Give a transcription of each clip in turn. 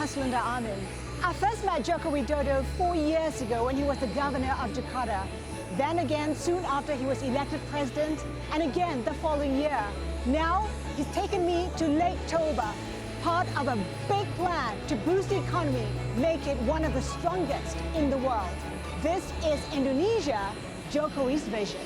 Haslinda Amin. I first met Joko Widodo 4 years ago when he was the governor of Jakarta. Then again, soon after he was elected president, and again the following year. Now, he's taken me to Lake Toba, part of a big plan to boost the economy, make it one of the strongest in the world. This is Indonesia, Jokowi's vision.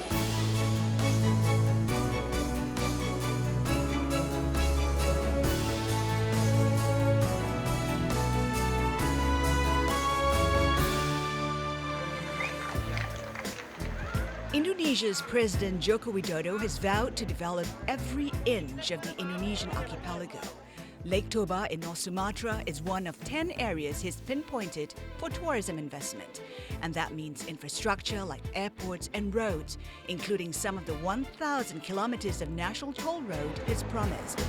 Indonesia's President Joko Widodo has vowed to develop every inch of the Indonesian archipelago. Lake Toba in North Sumatra is one of 10 areas he's pinpointed for tourism investment. And that means infrastructure like airports and roads, including some of the 1,000 kilometers of national toll road he's promised.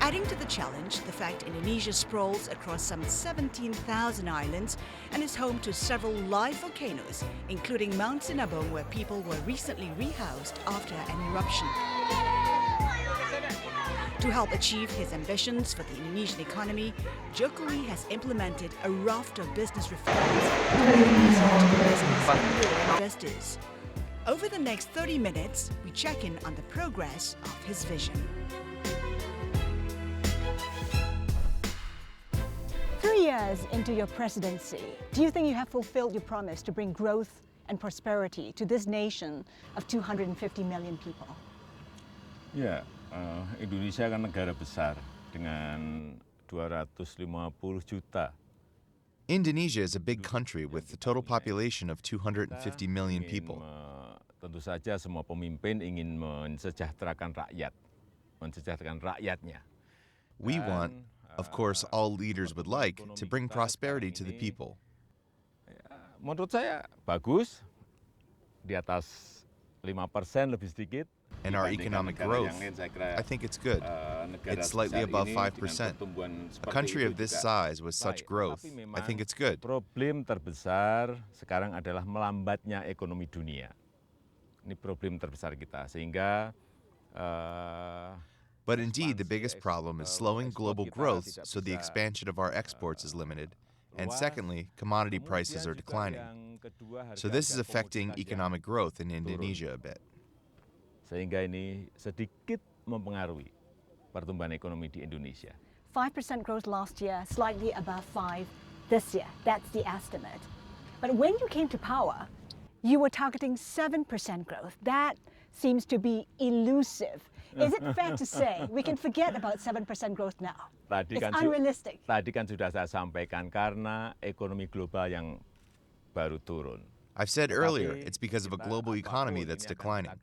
Adding to the challenge, the fact Indonesia sprawls across some 17,000 islands and is home to several live volcanoes, including Mount Sinabung, where people were recently rehoused after an eruption. To help achieve his ambitions for the Indonesian economy, Jokowi has implemented a raft of business reforms for investors. Over the next 30 minutes, we check in on the progress of his vision. 3 years into your presidency, do you think you have fulfilled your promise to bring growth and prosperity to this nation of 250 million people? Ya, Indonesia kan negara besar dengan 250 juta. Indonesia is a big country with a total population of 250 million people. Tentu saja semua pemimpin ingin mensejahterakan rakyatnya. We want, of course, all leaders would like to bring prosperity to the people. Menurut saya bagus, di atas 5% lebih sedikit. And our economic growth, I think it's good. It's slightly above 5%. A country of this size with such growth, I think it's good. Problem terbesar sekarang adalah melambatnya ekonomi dunia. Ini problem terbesar kita, sehingga But indeed, the biggest problem is slowing global growth, so the expansion of our exports is limited. And secondly, commodity prices are declining. So this is affecting economic growth in Indonesia a bit. Sehingga ini sedikit mempengaruhi pertumbuhan ekonomi di Indonesia. 5% growth last year, slightly above 5% this year. That's the estimate. But when you came to power, you were targeting 7% growth. That seems to be elusive. Is it fair to say we can forget about 7% growth now? It's unrealistic. Tadi kan sudah saya sampaikan karena ekonomi global yang baru turun. I've said earlier, it's because of a global economy that's declining.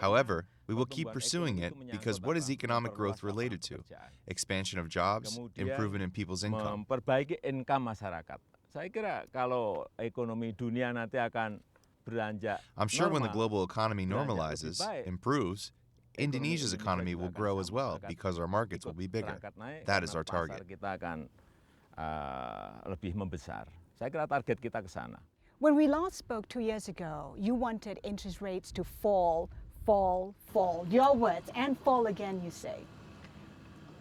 However, we will keep pursuing it because what is economic growth related to? Expansion of jobs, improvement in people's income. Memperbaiki income masyarakat. Saya kira kalau ekonomi dunia nanti akan beranjak I'm sure when the global economy normalizes, improves, Indonesia's economy will grow as well because our markets will be bigger. That is our target. Kita akan lebih membesar. Saya kira target kita ke sana. When we last spoke 2 years ago, you wanted interest rates to fall. Your words, and fall again, you say.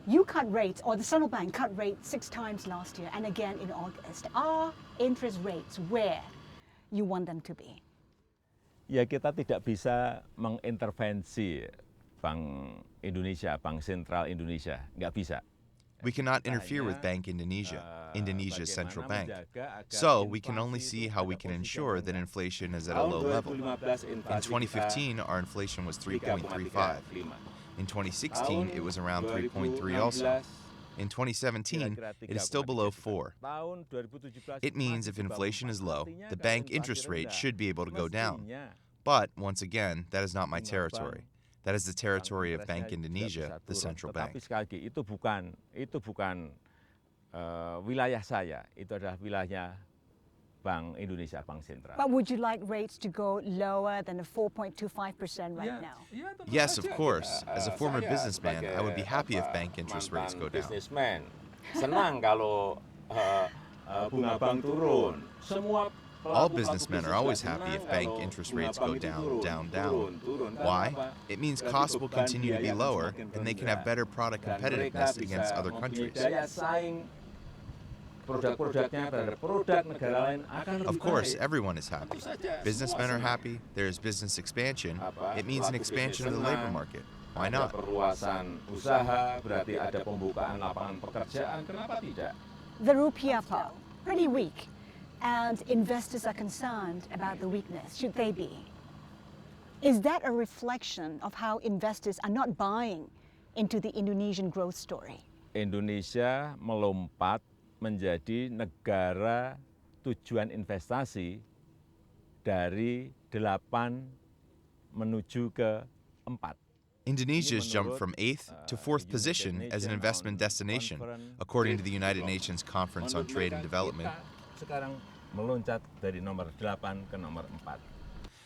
You cut rates, or the central bank cut rates 6 times last year and again in August. Are interest rates where you want them to be? Ya, kita tidak bisa mengintervensi Bank Indonesia, Bank Sentral Indonesia, nggak bisa. We cannot interfere with Bank Indonesia, Indonesia's central bank. So we can only see how we can ensure that inflation is at a low level. In 2015, our inflation was 3.35. In 2016, it was around 3.3 also. In 2017, it is still below 4. It means if inflation is low, the bank interest rate should be able to go down. But once again, that is not my territory. That is the territory of Bank Indonesia, the central bank. Tapi sekali lagi, itu bukan wilayah saya, itu adalah wilayahnya Bank Indonesia, Bank Sentral. But would you like rates to go lower than the 4.25% right now? Yes, of course. As a former businessman, I would be happy if bank interest rates go down. Businessman senang kalau bunga bank turun. All businessmen are always happy if bank interest rates go down, down, down. Why? It means costs will continue to be lower and they can have better product competitiveness against other countries. Of course, everyone is happy. Businessmen are happy, there is business expansion. It means an expansion of the labor market. Why not? The rupiah, Paul, pretty weak, and investors are concerned about the weakness. Should they be? Is that a reflection of how investors are not buying into the Indonesian growth story? Indonesia melompat menjadi negara tujuan investasi dari 8 menuju ke 4. Indonesia's jumped from 8th to 4th position as an investment destination, according to the United Nations Conference on Trade and Development. Sekarang meloncat dari nomor 8 ke nomor 4.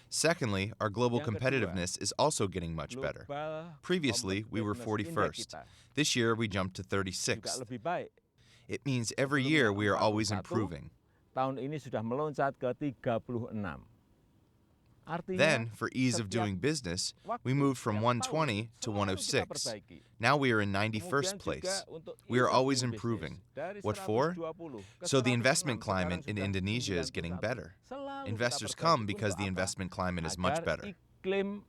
Secondly, our global competitiveness is also getting much better. Previously, we were 41st. This year, we jumped to 36th. It means every year we are always improving. Tahun ini sudah meloncat ke 36. Then, for ease of doing business, we moved from 120 to 106. Now we are in 91st place. We are always improving. What for? So the investment climate in Indonesia is getting better. Investors come because the investment climate is much better. Iklim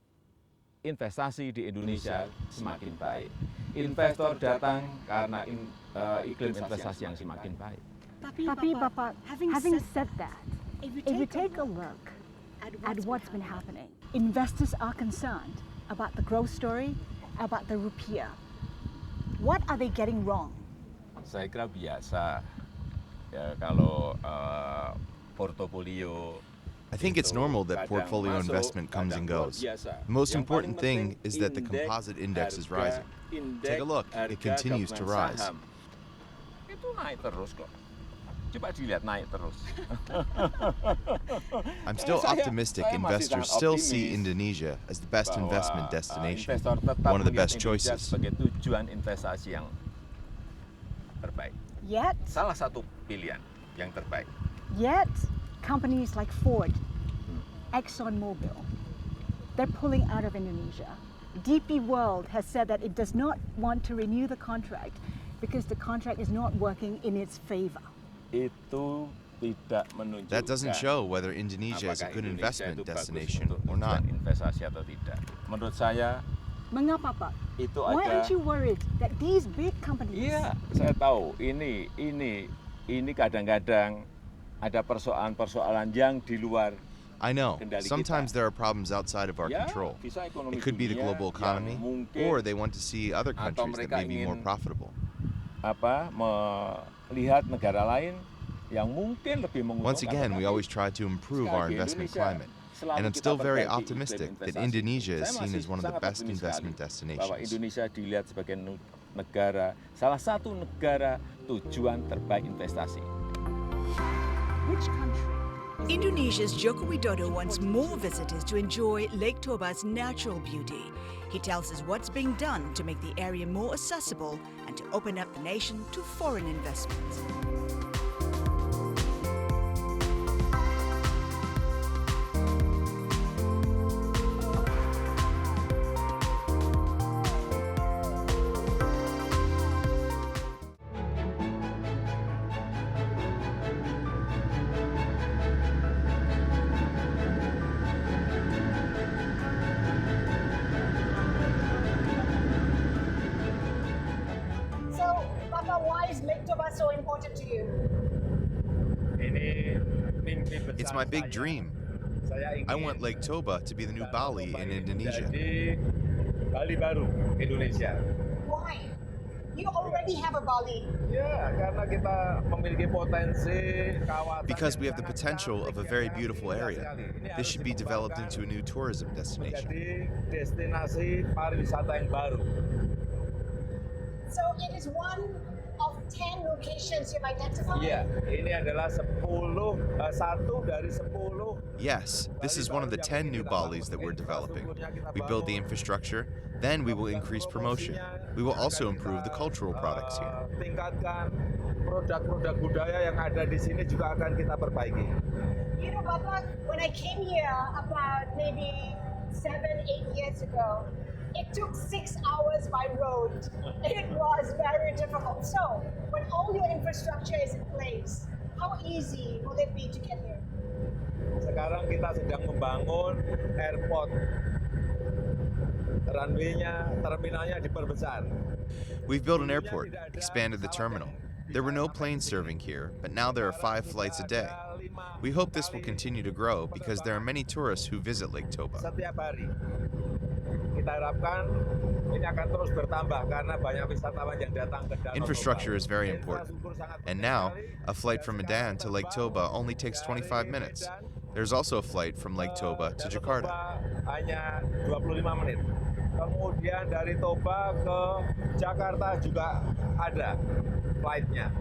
investasi di Indonesia semakin baik. Investor datang karena iklim investasi yang semakin baik. Tapi Bapak, having said that, if you take a look at what's been happening, investors are concerned about the growth story, about the rupiah. What are they getting wrong? Saya kira biasa ya kalau portofolio. I think it's normal that portfolio investment comes and goes. The most important thing is that the composite index is rising. Take a look, it continues to rise. Itu naik terus kok. Coba dilihat naik terus. I'm still optimistic investors still see Indonesia as the best investment destination, one of the best choices. Sebagai tujuan investasi yang terbaik. Yet, Salah satu pilihan yang terbaik. yet companies like Ford, ExxonMobil, they're pulling out of Indonesia. DP World has said that it does not want to renew the contract because the contract is not working in its favor. Itu tidak menunjukkan That doesn't show whether Indonesia is a good investment destination or not. Investasi atau tidak. Menurut saya Mengapa, Pak? itu Why ada. aren't you worried that these big companies? Iya, saya tahu. Ini kadang-kadang ada persoalan-persoalan yang di luar. I know, Kendali sometimes kita. there are problems outside of our Ya, control. bisa ekonomi It could be the dunia global yang economy, mungkin or they want to see other atau countries that mereka may be more ingin profitable. Melihat negara lain yang mungkin lebih menguntungkan. Once again, we always try to improve our investment climate, and I'm still very optimistic that Indonesia is seen as one of the best investment Bahwa destinations. Indonesia dilihat sebagai salah satu negara tujuan terbaik investasi. Which country? Indonesia's Joko Widodo wants more visitors to enjoy Lake Toba's natural beauty. He tells us what's being done to make the area more accessible and to open up the nation to foreign investment. So, Papa, why is Lake Toba so important to you? It's my big dream. I want Lake Toba to be the new Bali in Indonesia. Bali baru Indonesia. Why? You already have a Bali. Ya, karena kita memiliki potensi kawasan. Because we have the potential of a very beautiful area. This should be developed into a new tourism destination. Menjadi destinasi pariwisata yang baru. So it is one of 10 locations you've identified? Iya, ini adalah satu dari 10. Yes, this is one of the 10 new Balis that we're developing. We build the infrastructure, then we will increase promotion. We will also improve the cultural products here. Tingkatkan produk-produk budaya yang ada di sini juga akan kita perbaiki. You know, Papa, when I came here about maybe 7, 8 years ago, it took 6 hours by road. It was very difficult. So, when all your infrastructure is in place, how easy will it be to get here? Sekarang kita sedang membangun airport. Runway-nya, terminalnya diperbesar. We've built an airport, expanded the terminal. There were no planes serving here, but now there are 5 flights a day. We hope this will continue to grow because there are many tourists who visit Lake Toba. Setiap hari. Kita harapkan ini akan terus bertambah karena banyak wisatawan yang datang ke Danau Toba. Infrastructure is very important. And now, a flight from Medan to Lake Toba only takes 25 minutes. There's also a flight from Lake Toba to Jakarta. Hanya 25 menit. Kemudian dari Toba ke Jakarta juga ada flightnya.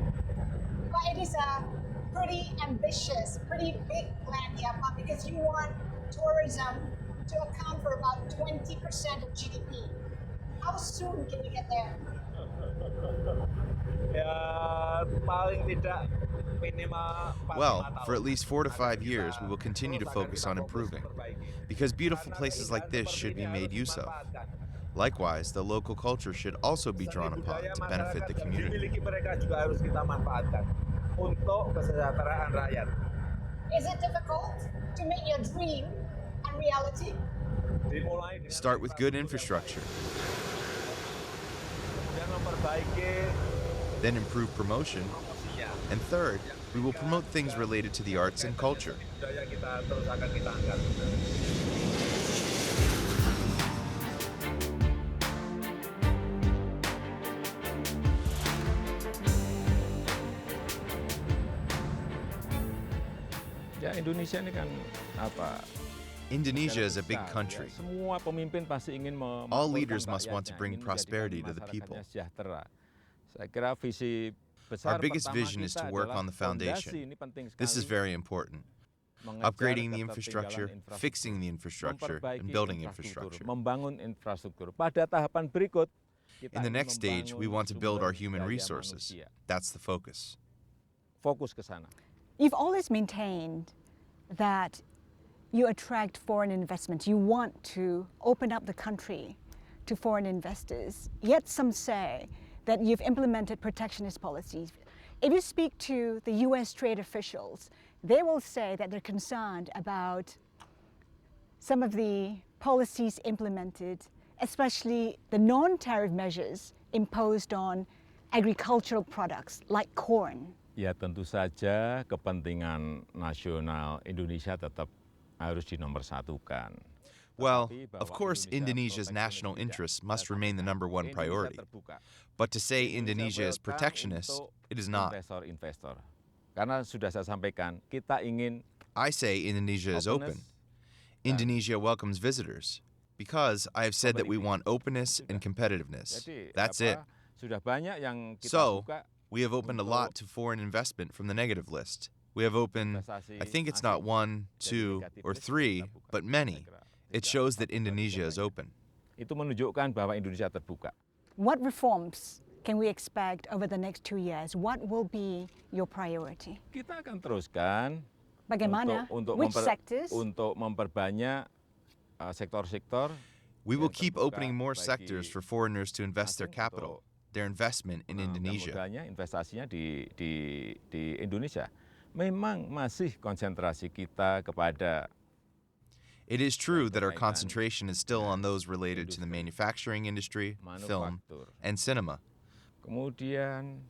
But it is a pretty ambitious, pretty big plan here, Pak, because you want tourism to account for about 20% of GDP. How soon can you get there? Ya, paling tidak minimal 4-5 Well, tahun. for at least 4 to 5 years, we will continue to focus on improving, because beautiful places like this should be made use of. Likewise, the local culture should also be drawn upon to benefit the community. Dimiliki mereka juga harus kita manfaatkan untuk kesejahteraan rakyat. Is it difficult to make your dream a reality? Dimulai dengan Start with good infrastructure, kemudian memperbaiki then improve promotion, promosinya. and third, we will promote things related to the arts and culture. Budaya kita terus akan kita angkat. Ya Indonesia ini kan apa? Indonesia is a big besar, country. ya. Semua pemimpin pasti ingin All leaders must rakyatnya, want to bring ingin prosperity to the menjadikan people. masyarakatnya sejahtera. Saya kira visi besar Our biggest pertama vision is kita to work adalah on the foundation. fondasi. Ini penting This is sekali. very important. Mengejar Upgrading the ketertinggalan infrastructure, fixing the infrastructure, and memperbaiki building infrastruktur, infrastructure. membangun infrastruktur. Pada tahapan berikut, kita In the ingin next stage, we want to membangun build our sumber human daya resources. manusia. That's the focus. Fokus ke sana. You've always maintained that you attract foreign investment. You want to open up the country to foreign investors. Yet some say that you've implemented protectionist policies. If you speak to the US trade officials, they will say that they're concerned about some of the policies implemented, especially the non-tariff measures imposed on agricultural products like corn. Ya tentu saja kepentingan nasional Indonesia tetap harus dinomorsatukan. Well, Tetapi of bahwa course, Indonesia Indonesia's proteksionis national tidak. interests must Saya remain the sampaikan, number one Indonesia priority. terbuka. But to say Indonesia is welcome protectionist, untuk it is not. Investor-investor. Karena sudah saya sampaikan, kita ingin I say Indonesia is open. openness Indonesia welcomes visitors. Because I have said that we want openness and competitiveness. Jadi, That's it. Sudah banyak yang kita So, buka. we have opened a lot to foreign investment from the negative list. We have opened, I think it's not 1, 2, or 3, but many. It shows that Indonesia is open. Itu menunjukkan bahwa Indonesia terbuka. What reforms can we expect over the next 2 years? What will be your priority? Kita akan teruskan Bagaimana? Which sectors? untuk memperbanyak sektor-sektor. We will yang keep terbuka opening more bagi sectors for foreigners to invest their asing capital, untuk, their investment in Indonesia. Modalnya investasinya di Indonesia. Memang masih konsentrasi kita kepada It is true that our concentration is still on those related to the manufacturing industry, film, manufaktur. and cinema. Kemudian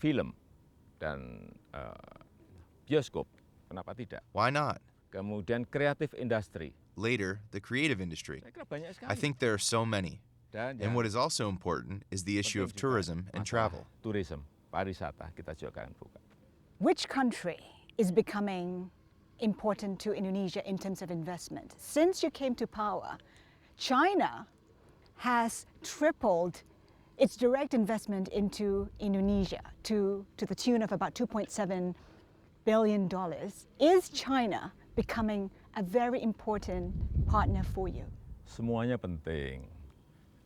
film dan bioskop, kenapa tidak? Why not? Kemudian creative industry. Later, the creative industry. Saya kira banyak sekali. I think there are so many. Dan And what is also important is the issue of penting juga tourism and masalah travel. Tourism, pariwisata kita juga akan buka. Which country is becoming important to Indonesia in terms of investment? Since you came to power, China has tripled its direct investment into Indonesia to the tune of about $2.7 billion. Is China becoming a very important partner for you? Semuanya penting.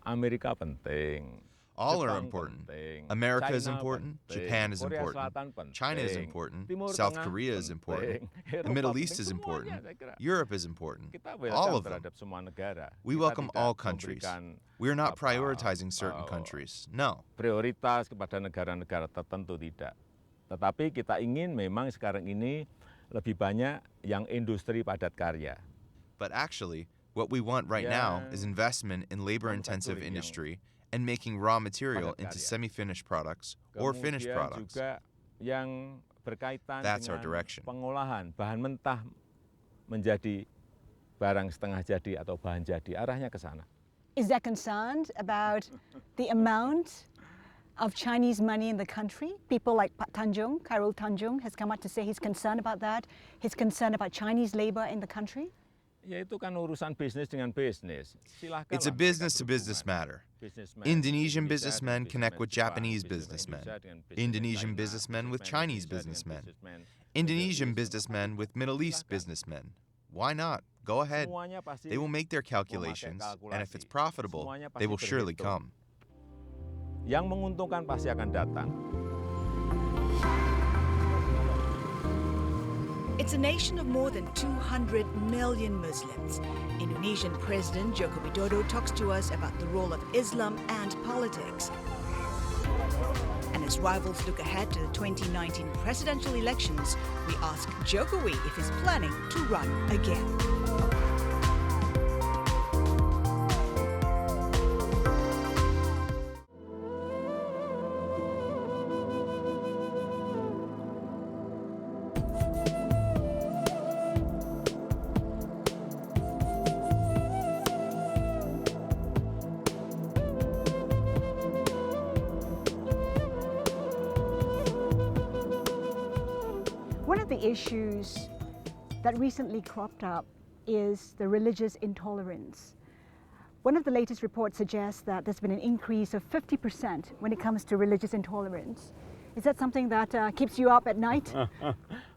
Amerika penting. All are important. America is important, Japan is important, China is important, South Korea is important, the Middle East is important, Europe is important, all of them. We welcome all countries. We are not prioritizing certain countries, no. Prioritas kepada negara-negara tertentu tidak. Tetapi kita ingin memang sekarang ini lebih banyak yang industri padat karya. But actually, what we want right now is investment in labor-intensive industry and making raw material into semi-finished products or finished products. Yang berkaitan That's our direction. Pengolahan bahan mentah menjadi barang setengah jadi atau bahan jadi, arahnya ke sana. Is there concern about the amount of Chinese money in the country? People like Pak Tanjung, Khairul Tanjung, has come out to say he's concerned about that. He's concerned about Chinese labor in the country. Ya itu kan urusan bisnis dengan bisnis. It's a business-to-business matter. Indonesian businessmen connect with Japanese businessmen, Indonesian businessmen with Chinese businessmen, Indonesian businessmen with Middle East businessmen. Why not? Go ahead. They will make their calculations, and if it's profitable, they will surely come. Yang menguntungkan pasti akan datang. It's a nation of more than 200 million Muslims. Indonesian President Joko Widodo talks to us about the role of Islam and politics. And as rivals look ahead to the 2019 presidential elections, we ask Jokowi if he's planning to run again. One of the issues that recently cropped up is the religious intolerance. One of the latest reports suggests that there's been an increase of 50% when it comes to religious intolerance. Is that something that keeps you up at night?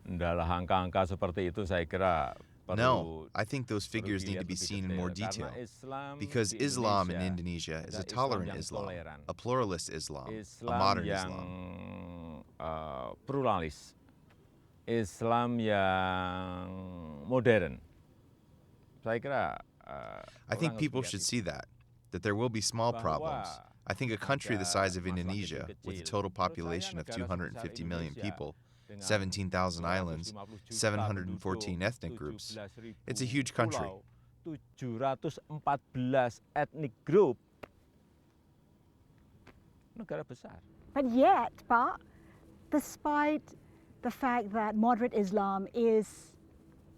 Dalam angka-angka seperti itu saya kira No, I think those figures need to be seen in more detail. Because Islam in Indonesia is a tolerant Islam, a pluralist Islam, a modern Islam. Pluralis, Islam yang modern. Saya kira I think people should see that there will be small problems. I think a country the size of Indonesia, with a total population of 250 million people, 17,000 islands, 714 ethnic groups, it's a huge country. 714 ethnic group. Negara besar. But yet, Pak, despite the fact that moderate Islam is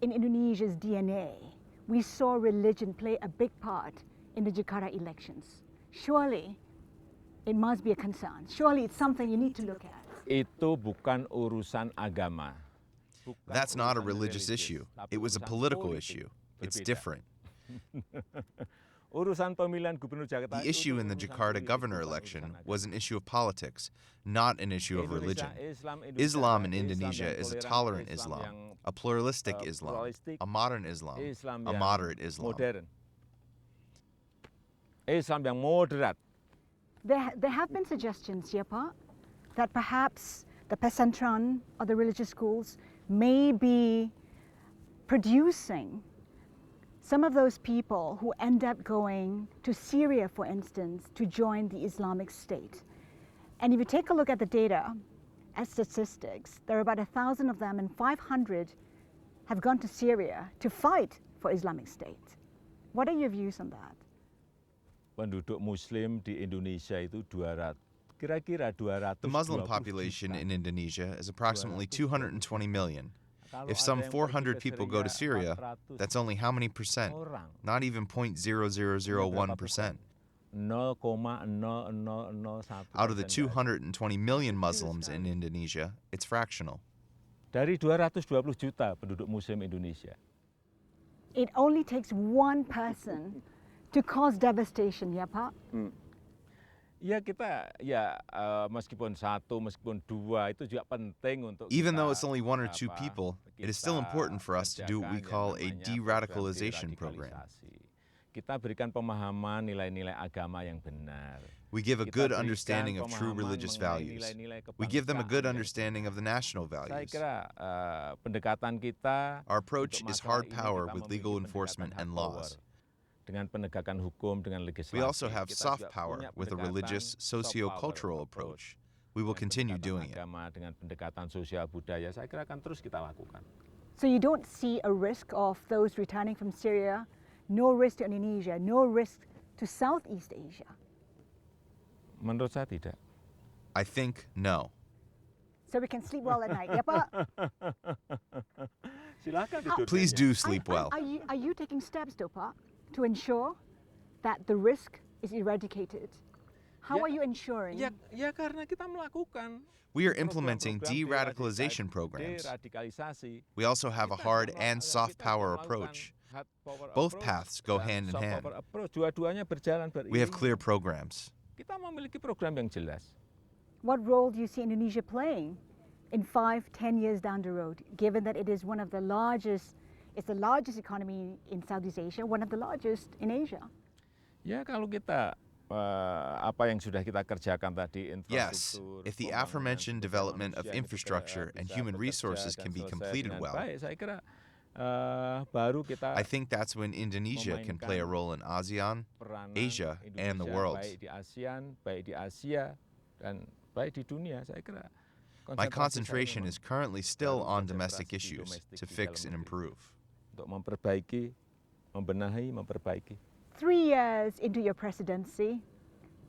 in Indonesia's DNA, we saw religion play a big part in the Jakarta elections. Surely, it must be a concern. Surely it's something you need to look at. Itu bukan urusan agama. That's not a religious issue. It was a political issue. It's different. The issue in the Jakarta governor election was an issue of politics, not an issue of religion. Islam in Indonesia is a tolerant Islam, a pluralistic Islam, a modern Islam, a moderate Islam. Islam yang moderat. There have been suggestions here, Pak, that perhaps the pesantren or the religious schools may be producing some of those people who end up going to Syria, for instance, to join the Islamic State. And if you take a look at the data, at statistics, there are about 1,000 of them, and 500 have gone to Syria to fight for Islamic State. What are your views on that? Penduduk Muslim di Indonesia itu 200, kira-kira 200. The Muslim population in Indonesia is approximately 220 million. If some 400 people go to Syria, that's only how many percent? Not even 0.0001%. Out of the 220 million Muslims in Indonesia, it's fractional. Dari 220 juta penduduk Muslim Indonesia. It only takes one person to cause devastation, ya Pak? Ya kita, meskipun satu, meskipun dua, itu juga penting untuk. Even though it's only one or two people, it is still important for us to do what we call a de-radicalization program. Kita berikan pemahaman nilai-nilai agama yang benar. We give a good understanding of true religious values. We give them a good understanding of the national Saya values. kira pendekatan kita Our approach untuk is masalah hard ini power kita with memiliki legal pendekatan enforcement hard and power. laws. Dengan penegakan hukum, dengan legislasi. We also have Kita soft juga power punya with a pendekatan religious, soft socio-cultural power approach. We will continue doing it. Agama, dengan pendekatan sosial budaya, saya kira akan terus kita lakukan. So you don't see a risk of those returning from Syria, no risk to Indonesia, no risk to Southeast Asia? Menurut saya tidak. I think no. So we can sleep well at night, ya Pak? Silakan tidur. Please do sleep well. Are you taking steps though, Pak, to ensure that the risk is eradicated? How are you ensuring? Ya karena kita melakukan. We are implementing de-radicalization programs. We also have a hard and soft power approach. Both paths go hand in hand. Dua-duanya berjalan We have clear programs. Kita memiliki program yang jelas. What role do you see Indonesia playing in 5-10 years down the road, given that it is one of the largest, it's the largest economy in Southeast Asia, one of the largest in Asia? Ya kalau kita apa yang sudah kita kerjakan tadi, Yes, if the aforementioned development of infrastructure and human resources can be completed well, saya kira baru kita I think that's when Indonesia can play a role in ASEAN, Asia, and the world. Baik di ASEAN, baik di Asia, dan baik di dunia, saya kira. My concentration is currently still on domestic issues to fix and improve. Untuk memperbaiki, membenahi, memperbaiki. 3 years into your presidency,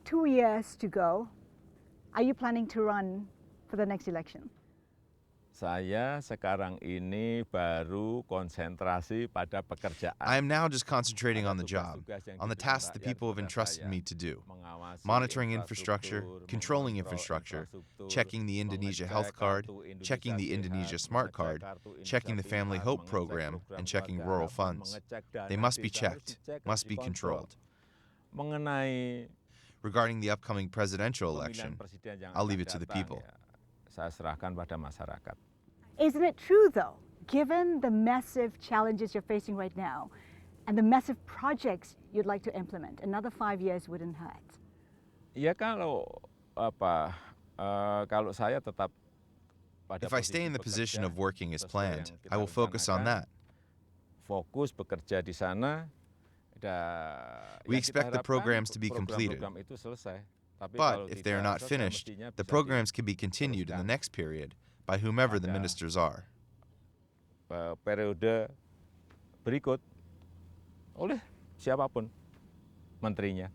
2 years to go, are you planning to run for the next election? Saya sekarang ini baru konsentrasi pada pekerjaan. I am now just concentrating on the job, on the tasks the people have entrusted me to do. Monitoring infrastructure, controlling infrastructure, checking the Indonesia Health Card, checking the Indonesia Smart Card, checking the Family Hope Program, and checking rural funds. They must be checked, must be controlled. Mengenai Regarding the upcoming presidential election, I'll leave it to the people. Saya serahkan pada masyarakat. Isn't it true though, given the massive challenges you're facing right now and the massive projects you'd like to implement, another 5 years wouldn't hurt? Ya kalau saya tetap pada If I stay in the position of working as planned, I will focus on that. Fokus bekerja di sana. We expect the programs to be completed. But if they are not finished, the programs can be continued in the next period by whomever the ministers are. Periode berikut oleh siapapun menterinya.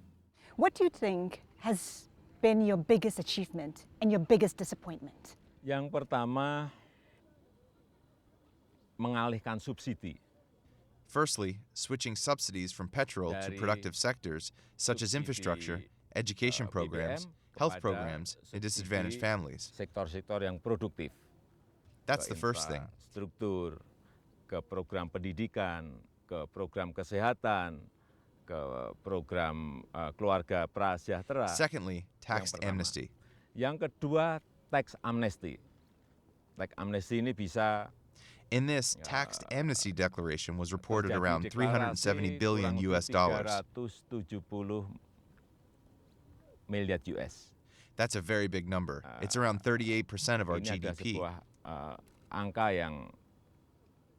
What do you think has been your biggest achievement and your biggest disappointment? Yang pertama, mengalihkan subsidi. Firstly, switching subsidies from petrol to productive sectors such as infrastructure, education programs, health programs, and disadvantaged families. Sektor-sektor yang produktif. That's the first thing. Struktur, ke program pendidikan, ke program kesehatan, ke program keluarga prasejahtera. Secondly, tax amnesty. Yang kedua, tax amnesty. Tax amnesty ini bisa. In this, tax amnesty declaration was reported around $370 billion US. 370 miliar US. That's a very big number. It's around 38% of our GDP. Sebuah angka yang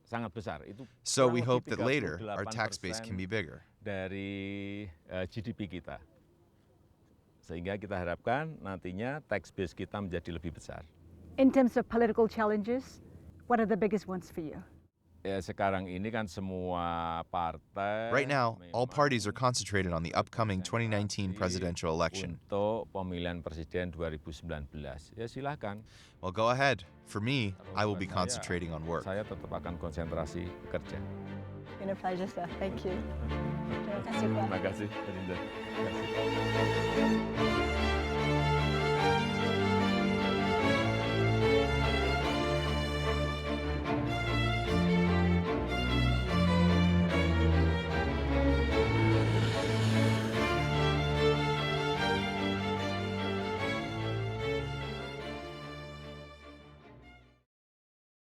sangat besar. Itu So we hope that later our tax base can be bigger. Dari GDP kita. Sehingga kita harapkan nantinya tax base kita menjadi lebih besar. In terms of political challenges, what are the biggest ones for you? Ya sekarang ini kan semua partai. Right now, all parties are concentrated on the upcoming 2019 presidential election. Untuk pemilihan presiden 2019. Ya silakan. Well, go ahead. For me, I will be concentrating on work. Saya tetap akan konsentrasi kerja. It's been a pleasure, sir. Thank you. Terima kasih, Pak. Terima kasih, Haslinda. Terima kasih.